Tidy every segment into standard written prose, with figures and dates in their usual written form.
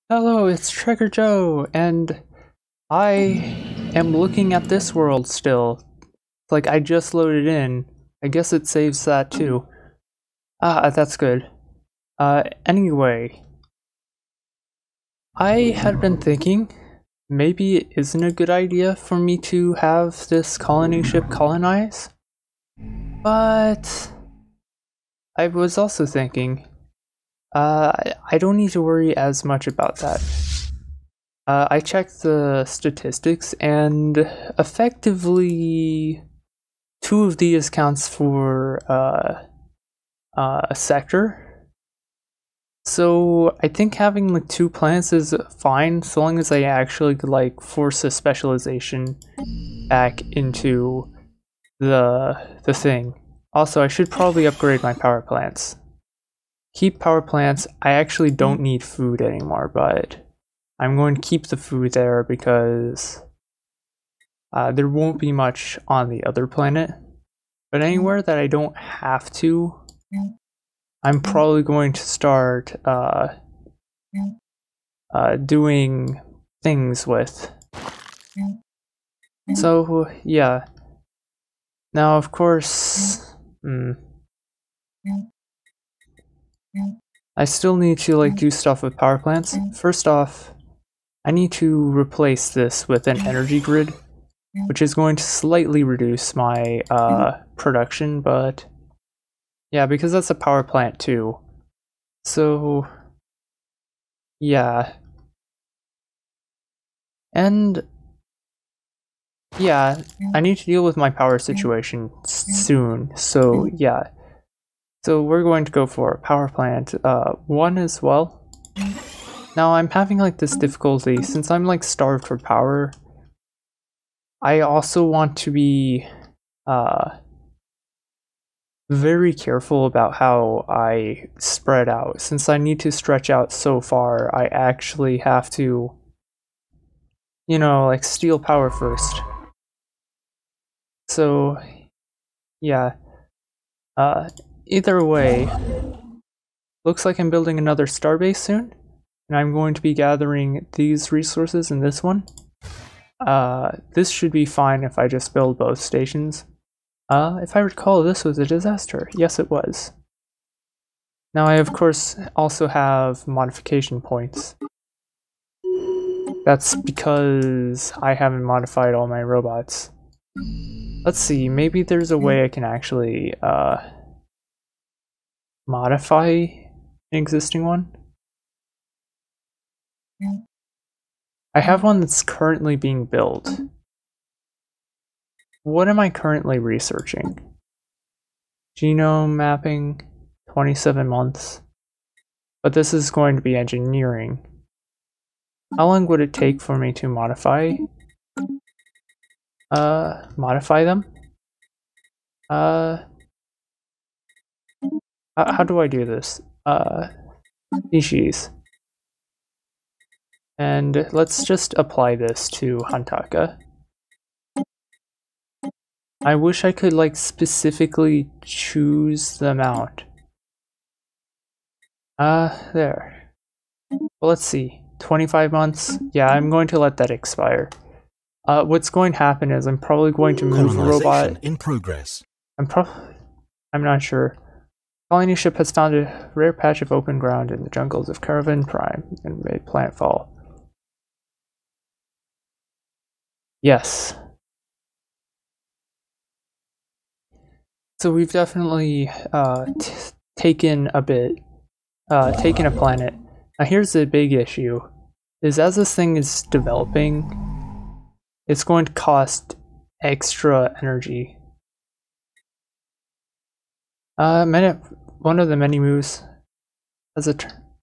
Hello, it's Tracker Joe, and I am looking at this world still. Like, I just loaded in. I guess it saves that too. Ah, that's good. Anyway, I had been thinking maybe it isn't a good idea for me to have this colony ship colonize, but I was also thinking, I don't need to worry as much about that. I checked the statistics, and effectively, two of these counts for a sector. So I think having like two plants is fine, so long as I actually like force a specialization back into the thing. Also, I should probably upgrade my power plants. Keep power plants. I actually don't need food anymore, but I'm going to keep the food there because there won't be much on the other planet. But anywhere that I don't have to, I'm probably going to start doing things with. So, yeah. Now, of course, I still need to like do stuff with power plants. First off, I need to replace this with an energy grid, which is going to slightly reduce my production, but yeah, because that's a power plant too. So yeah. And yeah, I need to deal with my power situation soon. So yeah. So we're going to go for a power plant 1 as well. Now I'm having like this difficulty since I'm like starved for power. I also want to be very careful about how I spread out. Since I need to stretch out so far, I actually have to, you know, like steal power first. So, yeah. Either way, looks like I'm building another starbase soon, and I'm going to be gathering these resources in this one. This should be fine if I just build both stations. If I recall, this was a disaster. Yes, it was. Now I, of course, also have modification points. That's because I haven't modified all my robots. Let's see, maybe there's a way I can actually, modify an existing one. I have one that's currently being built. What am I currently researching? Genome mapping, 27 months. But this is going to be engineering. How long would it take for me to modify? Modify them? How do I do this? Species. And let's just apply this to Hantaka. I wish I could like specifically choose the amount. There. Well, let's see. 25 months? Yeah, I'm going to let that expire. What's going to happen is I'm probably going to move a robot. In progress. I'm not sure. Colony ship has found a rare patch of open ground in the jungles of Caravan Prime and made plantfall. Yes. So we've definitely taken a planet. Now here's the big issue, is as this thing is developing, it's going to cost extra energy. One of the many moves has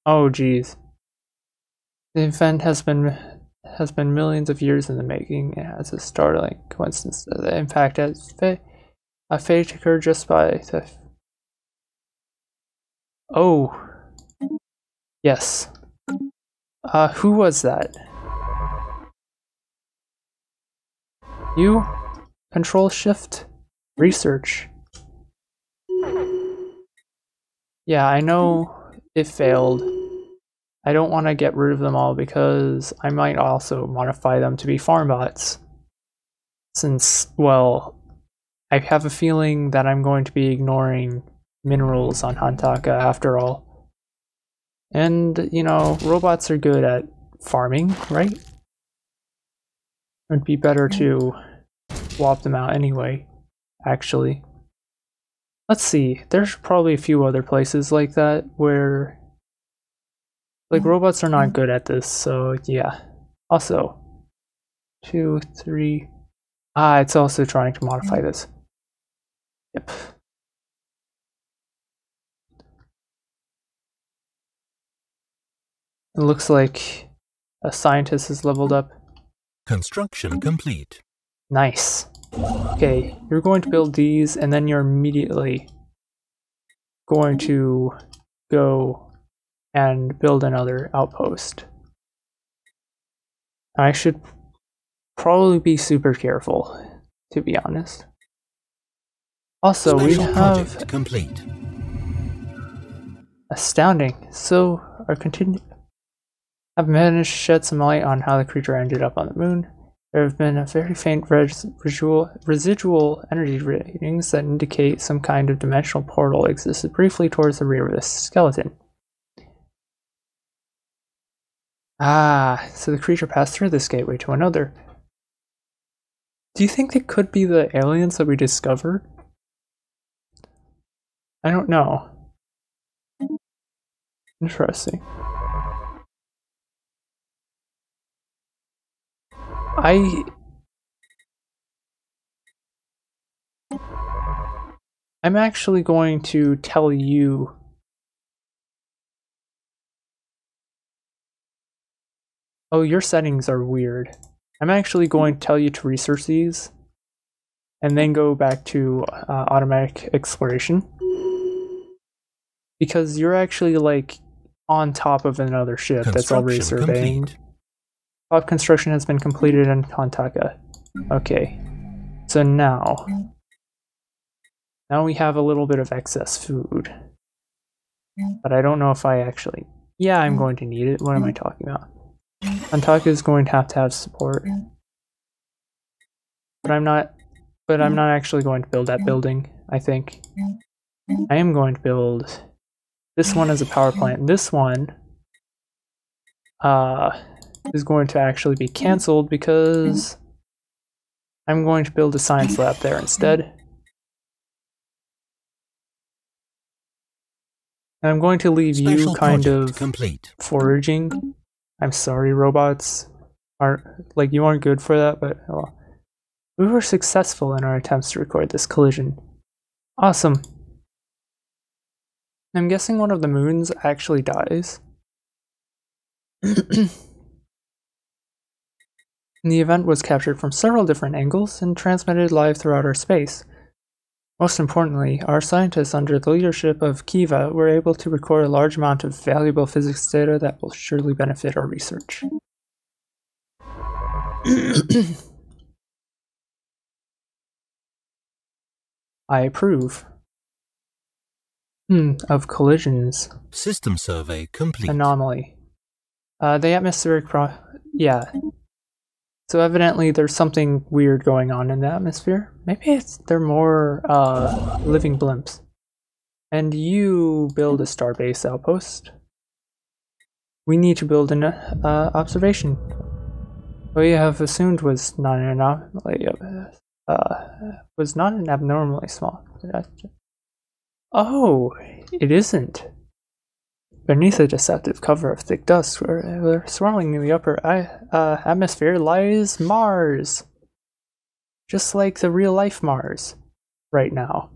oh geez. The event has been millions of years in the making. It has a startling coincidence. In fact, a fate occurred just by the... Oh. Yes. Who was that? You? Control Shift? Research. Yeah, I know it failed. I don't want to get rid of them all because I might also modify them to be farm bots. Since, well, I have a feeling that I'm going to be ignoring minerals on Hantaka after all. And, you know, robots are good at farming, right? It'd be better to swap them out anyway, actually. Let's see, there's probably a few other places like that where, like, robots are not good at this, so yeah. Also, 2, 3... Ah, it's also trying to modify this. Yep. It looks like a scientist has leveled up. Construction complete. Nice. Okay, you're going to build these, and then you're immediately going to go and build another outpost. I should probably be super careful, to be honest. Also, we have complete. Astounding. So, our have managed to shed some light on how the creature ended up on the moon. There have been a very faint residual energy readings that indicate some kind of dimensional portal existed briefly towards the rear of this skeleton. Ah, so the creature passed through this gateway to another. Do you think it could be the aliens that we discovered? I don't know. Interesting. I'm actually going to tell you. Oh, your settings are weird. I'm actually going to tell you to research these and then go back to automatic exploration, because you're actually like on top of another ship that's already surveying. Pop construction has been completed in Hantaka. Okay, so now we have a little bit of excess food, but I don't know if I actually. Yeah, I'm going to need it. What am I talking about? Hantaka is going to have support, but I'm not actually going to build that building. I think I am going to build this one as a power plant. This one is going to actually be cancelled because I'm going to build a science lab there instead. And I'm going to leave you kind of foraging. I'm sorry, robots you aren't good for that, but well. We were successful in our attempts to record this collision. Awesome. I'm guessing one of the moons actually dies. The event was captured from several different angles and transmitted live throughout our space. Most importantly, our scientists under the leadership of Kiva were able to record a large amount of valuable physics data that will surely benefit our research. I approve. Of collisions. System survey complete. Anomaly. The atmospheric yeah. So evidently there's something weird going on in the atmosphere. Maybe they're more living blimps. And you build a starbase outpost. We need to build an observation. What you have assumed was not an anomaly. Was not an abnormally small. Oh, it isn't. Beneath a deceptive cover of thick dust, swirling in the upper atmosphere, lies Mars. Just like the real-life Mars, right now.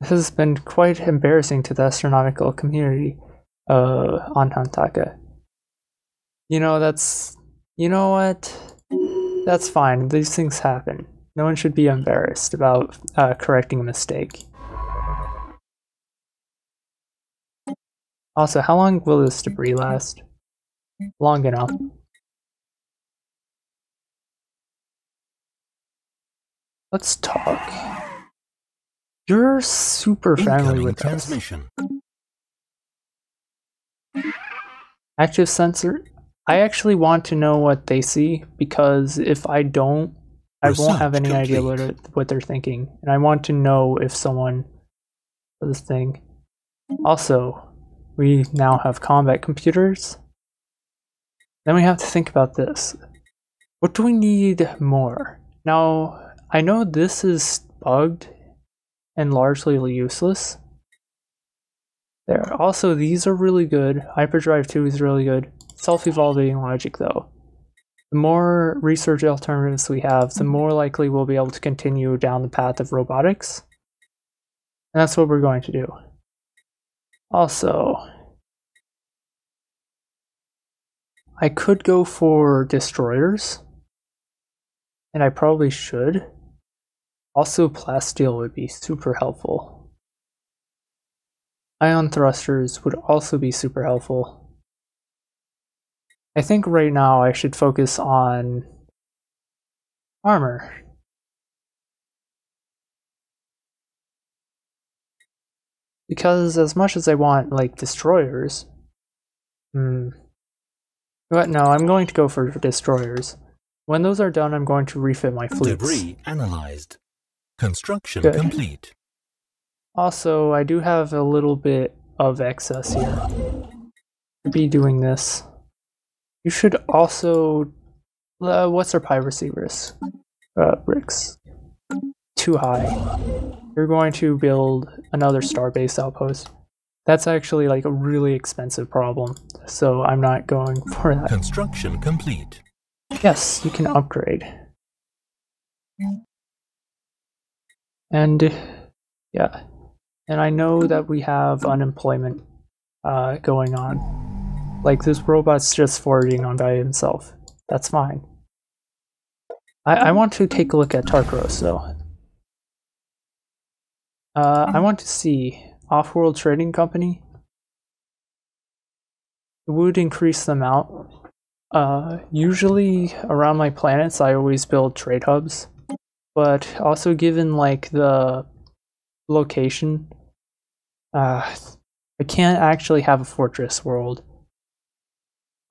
This has been quite embarrassing to the astronautical community on Hantaka. You know, you know what? That's fine. These things happen. No one should be embarrassed about correcting a mistake. Also, how long will this debris last? Long enough. Let's talk. You're super friendly with us. Active sensor. I actually want to know what they see, because if I don't, I won't have any idea what they're thinking. And I want to know if someone does this thing. Also, we now have combat computers. Then we have to think about this. What do we need more? Now, I know this is bugged and largely useless. There. Also, these are really good. Hyperdrive 2 is really good. Self-evolving logic, though. The more research alternatives we have, the more likely we'll be able to continue down the path of robotics. And that's what we're going to do. Also, I could go for destroyers, and I probably should. Also, plasteel would be super helpful. Ion thrusters would also be super helpful. I think right now I should focus on armor. Because as much as I want, like, destroyers... But no, I'm going to go for destroyers. When those are done, I'm going to refit my fleets. Debris analyzed. Construction Good. complete. Also, I do have a little bit of excess here to be doing this. You should also... what's our piracy risk? Bricks. Too high. You're going to build another starbase outpost. That's actually like a really expensive problem, so I'm not going for that. Construction complete. Yes, you can upgrade. And yeah, and I know that we have unemployment going on. Like, this robot's just foraging on by himself. That's fine. I want to take a look at Tarkaros though. I want to see off-world trading company. It would increase the amount. Usually around my planets I always build trade hubs, but also given like the location, I can't actually have a fortress world.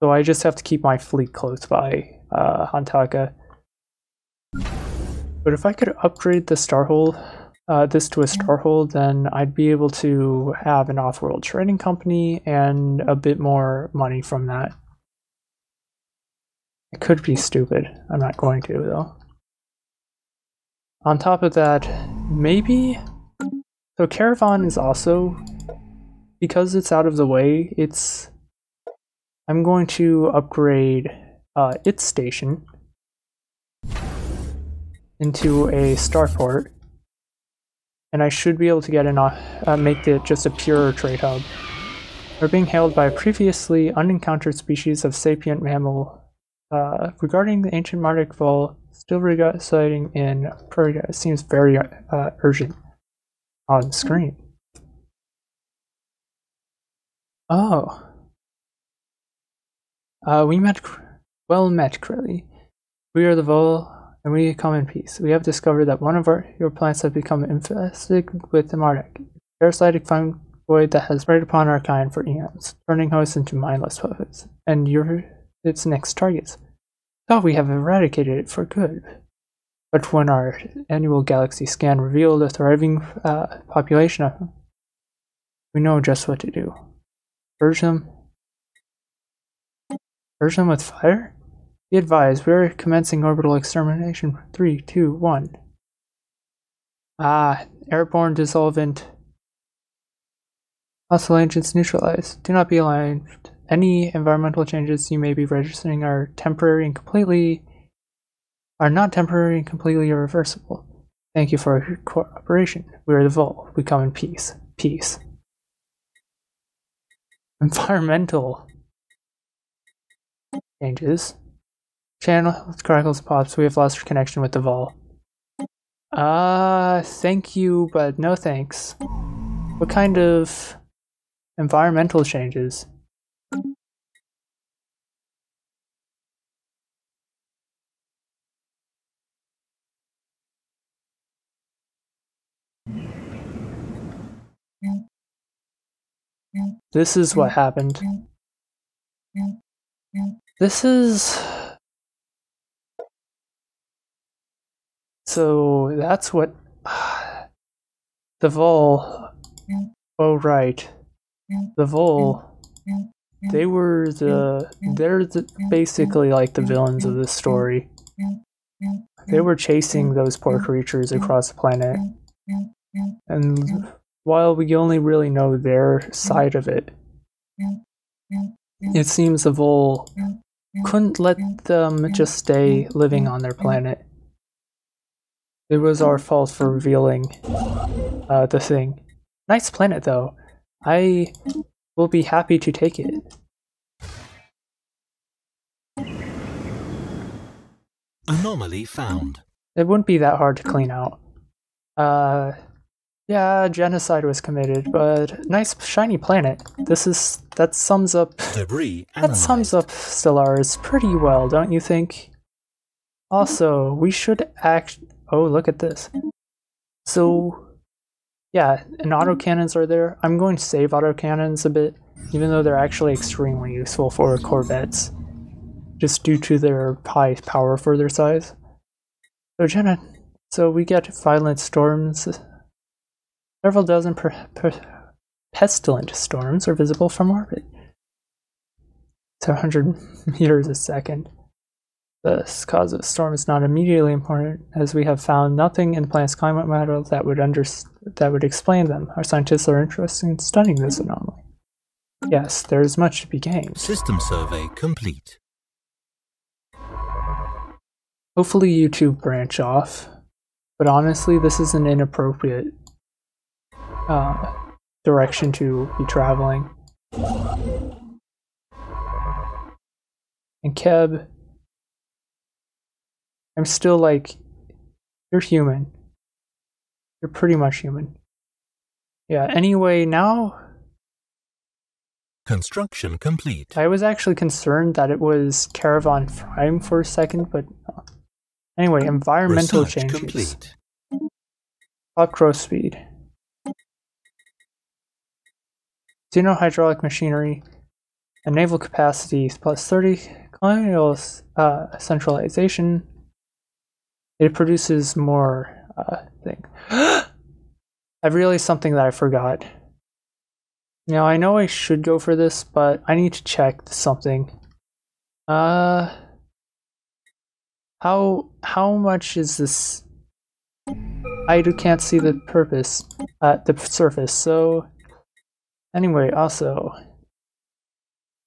So I just have to keep my fleet close by Hantaka. But if I could upgrade the Starhold, this to a Starhold, then I'd be able to have an off-world trading company and a bit more money from that. It could be stupid. I'm not going to, though. On top of that, maybe... So Caravan is also... Because it's out of the way, it's... I'm going to upgrade its station into a starport. And I should be able to get make it just a pure trade hub. We're being hailed by a previously unencountered species of sapient mammal. Regarding the ancient Mardic Vol, still residing in Perga, it seems very urgent on the screen. Oh. Well met, Krilly. We are the Vol, and we come in peace. We have discovered that one of your planets has become infested with the Mardic, a parasitic fungoid that has preyed upon our kind for eons, turning hosts into mindless puppets. And you're its next targets. Thought we have eradicated it for good. But when our annual galaxy scan revealed a thriving population of them, we know just what to do. Purge them with fire? Be advised, we are commencing orbital extermination. 3, 2, 1. Airborne dissolvent. Hostile agents neutralized. Do not be alarmed. Any environmental changes you may be registering are not temporary and completely irreversible. Thank you for your cooperation. We are the Vol. We come in peace. Peace. Environmental changes. Channel crackles and pops. We have lost connection with the Vol. Thank you, but no thanks. What kind of environmental changes? This is what happened. This is... So that's what... The Vol... Oh, right. The Vol... They're basically like the villains of this story. They were chasing those poor creatures across the planet. And while we only really know their side of it, it seems the Vol couldn't let them just stay living on their planet. It was our fault for revealing the thing. Nice planet, though. I will be happy to take it. Anomaly found. It wouldn't be that hard to clean out. Yeah, genocide was committed, but nice shiny planet. That sums up Debris that sums up Stellaris pretty well, don't you think? Also, we should act. Oh, look at this. So, yeah, and autocannons are there. I'm going to save autocannons a bit, even though they're actually extremely useful for corvettes, just due to their high power for their size. So we get violent storms. Several dozen pestilent storms are visible from orbit. It's 100 meters a second. The cause of the storm is not immediately important, as we have found nothing in the planet's climate model that would explain them. Our scientists are interested in studying this anomaly. Yes, there is much to be gained. System survey complete. Hopefully you two branch off, but honestly this is an inappropriate direction to be traveling. And Keb, I'm still like, you're human. You're pretty much human. Yeah, anyway, now... Construction complete. I was actually concerned that it was Caravan Prime for a second, but no. Anyway, environmental Research changes. complete. Up growth speed. Xenohydraulic machinery. And naval capacity plus 30. Colonial centralization. It produces more thing. I realized something that I forgot. Now I know I should go for this, but I need to check something. How much is this? I can't see the purpose at the surface. So anyway, also,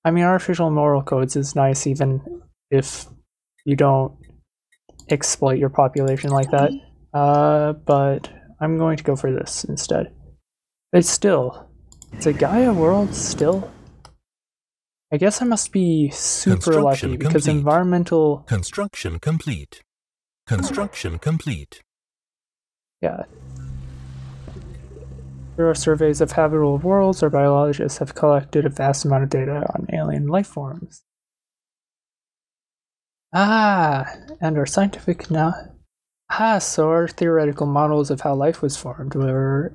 I mean, artificial moral codes is nice even if you don't exploit your population like that. But I'm going to go for this instead. But still, it's a Gaia world still. I guess I must be super lucky because environmental... Construction complete. Construction complete. Yeah. There are surveys of habitable worlds. Our biologists have collected a vast amount of data on alien life forms. And our scientific so our theoretical models of how life was formed were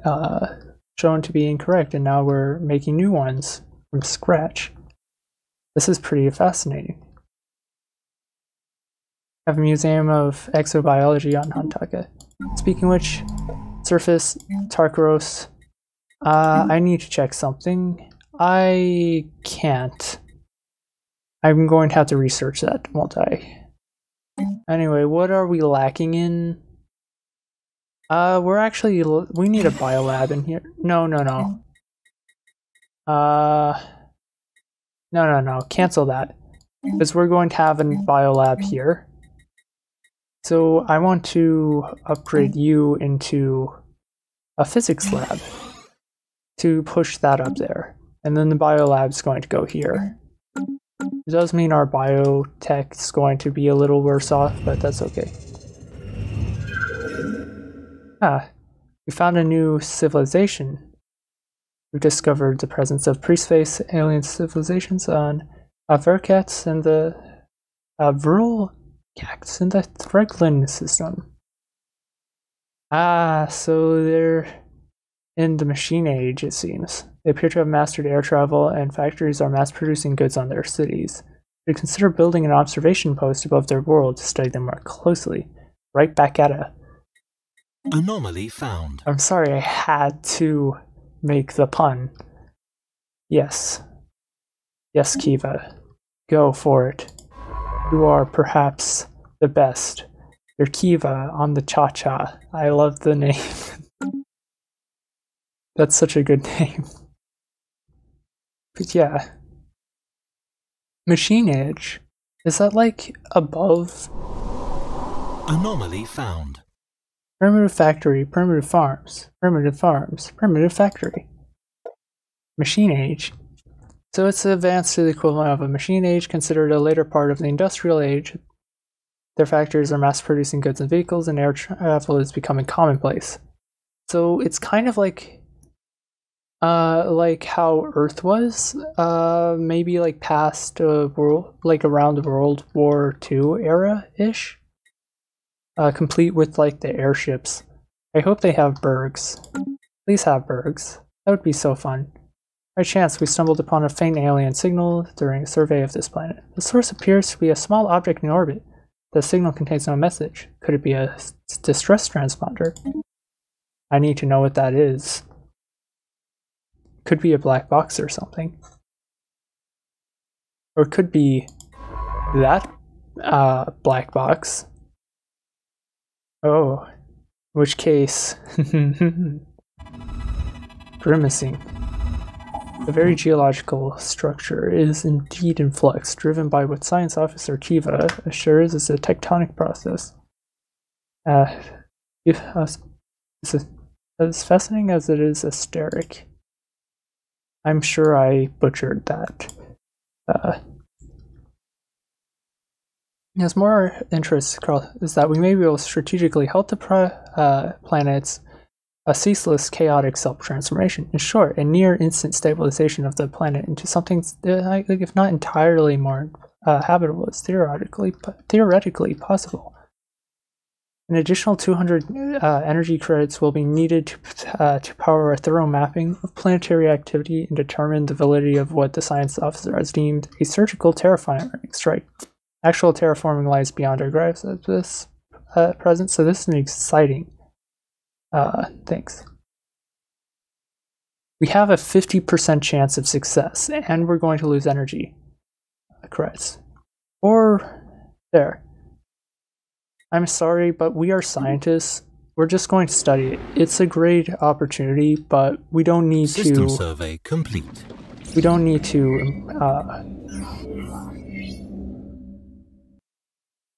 shown to be incorrect, and now we're making new ones from scratch. This is pretty fascinating. I have a museum of exobiology on Hantaka. Speaking of which, surface, Tarkaros. I need to check something. I can't. I'm going to have to research that, won't I? Anyway, what are we lacking in? We need a biolab in here. No. No, cancel that. Because we're going to have a biolab here. So I want to upgrade you into a physics lab to push that up there. And then the biolab's going to go here. It does mean our biotech is going to be a little worse off, but that's okay. We found a new civilization. We discovered the presence of pre-space alien civilizations on Vercats and the Vrulcats in the Threglin system. So they're in the machine age, it seems. They appear to have mastered air travel, and factories are mass-producing goods on their cities. They consider building an observation post above their world to study them more closely. Right back at it. Anomaly found. I'm sorry, I had to make the pun. Yes. Yes, Kiva. Go for it. You are perhaps the best. You're Kiva on the cha-cha. I love the name. That's such a good name. But yeah. Machine Age. Is that like above? Anomaly found. Primitive factory, primitive farms, primitive factory. Machine Age. So it's advanced to the equivalent of a machine age, considered a later part of the industrial age. Their factories are mass-producing goods and vehicles, and air travel is becoming commonplace. So it's kind of like how Earth was, maybe like past world, like around the World War II era-ish. Complete with like the airships. I hope they have bergs. Please have bergs. That would be so fun. By chance, we stumbled upon a faint alien signal during a survey of this planet. The source appears to be a small object in orbit. The signal contains no message. Could it be a distress transponder? I need to know what that is. Could be a black box or something. Or it could be that black box. Oh, in which case, grimacing. The very geological structure is indeed in flux, driven by what Science Officer Kiva assures is a tectonic process. As fascinating as it is hysteric. I'm sure I butchered that. As more interest is that we may be able to strategically help the planet's a ceaseless, chaotic self-transformation. In short, a near-instant stabilization of the planet into something, if not entirely more habitable, is theoretically possible. An additional 200 energy credits will be needed to power a thorough mapping of planetary activity and determine the validity of what the science officer has deemed a surgical terraforming strike. Actual terraforming lies beyond our grasp at this present, so this is an exciting things. We have a 50% chance of success, and we're going to lose energy credits. Or there. I'm sorry, but we are scientists. We're just going to study it. It's a great opportunity, but we don't need to. System survey complete. We don't need to.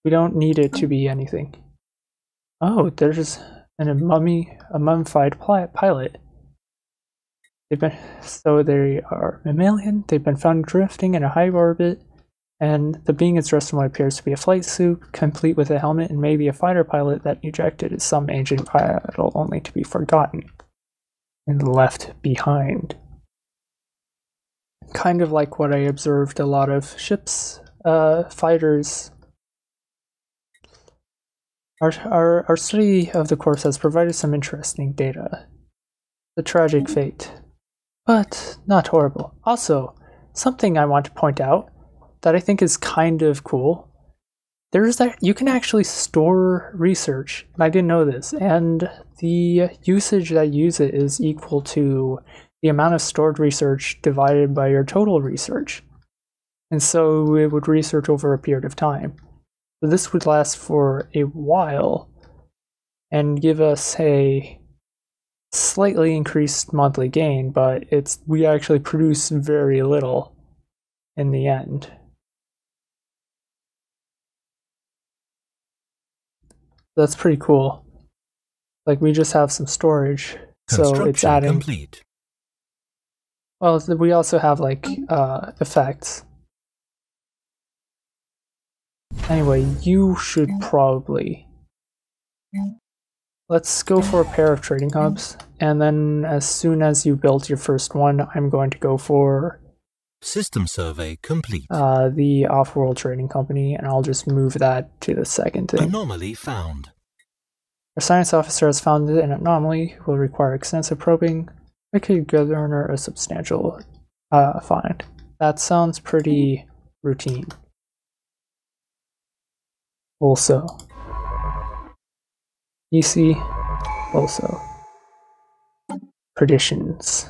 We don't need it to be anything. Oh, there's a mummified pilot. They are mammalian. They've been found drifting in a high orbit, and the being is dressed in what appears to be a flight suit, complete with a helmet and maybe a fighter pilot that ejected as some ancient battle only to be forgotten and left behind. Kind of like what I observed a lot of ships, fighters. Our study of the corpse has provided some interesting data. The tragic fate, but not horrible. Also, something I want to point out that I think is kind of cool. There's that you can actually store research, and I didn't know this, and the usage that use it is equal to the amount of stored research divided by your total research. And so it would research over a period of time. So this would last for a while and give us a slightly increased monthly gain, but we actually produce very little in the end. That's pretty cool. Like, we just have some storage, so it's adding. Complete. Well, we also have like effects. Anyway, you should probably. Let's go for a pair of trading hubs, and then as soon as you build your first one, I'm going to go for System survey complete. The off-world trading company, and I'll just move that to the second thing. Anomaly found. Our science officer has found an anomaly, will require extensive probing. We could garner a substantial find. That sounds pretty routine. Also. Easy. Also. Traditions.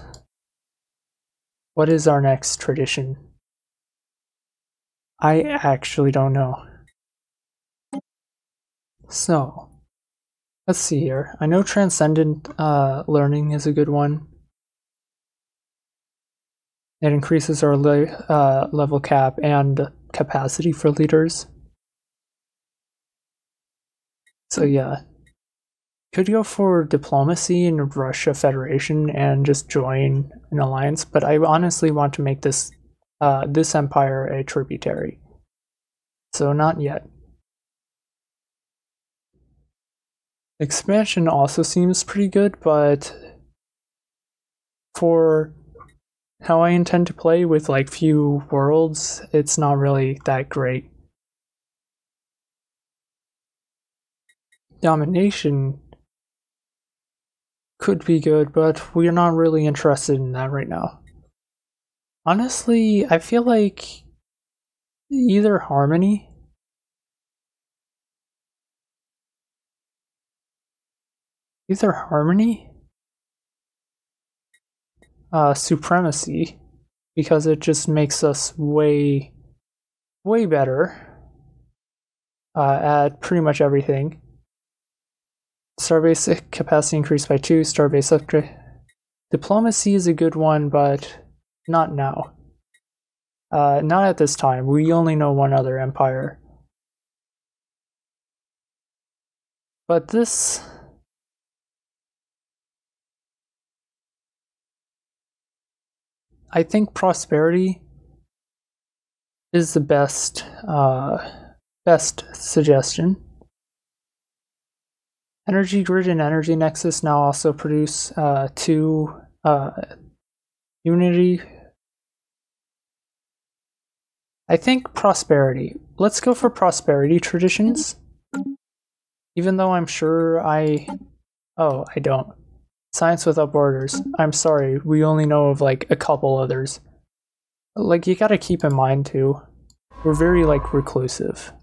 What is our next tradition? I actually don't know. So, let's see here. I know transcendent learning is a good one. It increases our level cap and capacity for leaders. So yeah. Could go for diplomacy in Russia Federation and just join an alliance, but I honestly want to make this this empire a tributary. So not yet. Expansion also seems pretty good, but for how I intend to play with like few worlds, it's not really that great. Domination could be good, but we're not really interested in that right now. Honestly, I feel like either harmony supremacy, because it just makes us way better at pretty much everything. Starbase capacity increased by 2, starbase upgrade. Diplomacy is a good one, but not now. Not at this time. We only know one other empire. But this... I think prosperity is the best suggestion. Energy grid and energy nexus now also produce 2 unity. I think prosperity. Let's go for prosperity traditions. Even though I'm sure oh, I don't. Science without borders. I'm sorry, we only know of like a couple others. Like, you gotta keep in mind too, we're very like reclusive.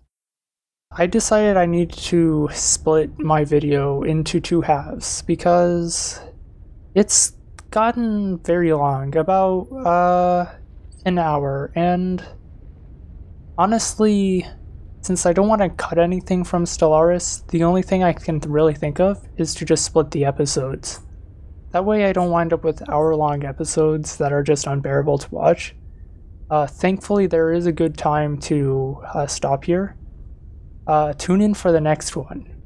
I decided I need to split my video into 2 halves because it's gotten very long, about an hour, and honestly, since I don't want to cut anything from Stellaris, the only thing I can really think of is to just split the episodes. That way I don't wind up with hour-long episodes that are just unbearable to watch. Thankfully, there is a good time to stop here. Tune in for the next one.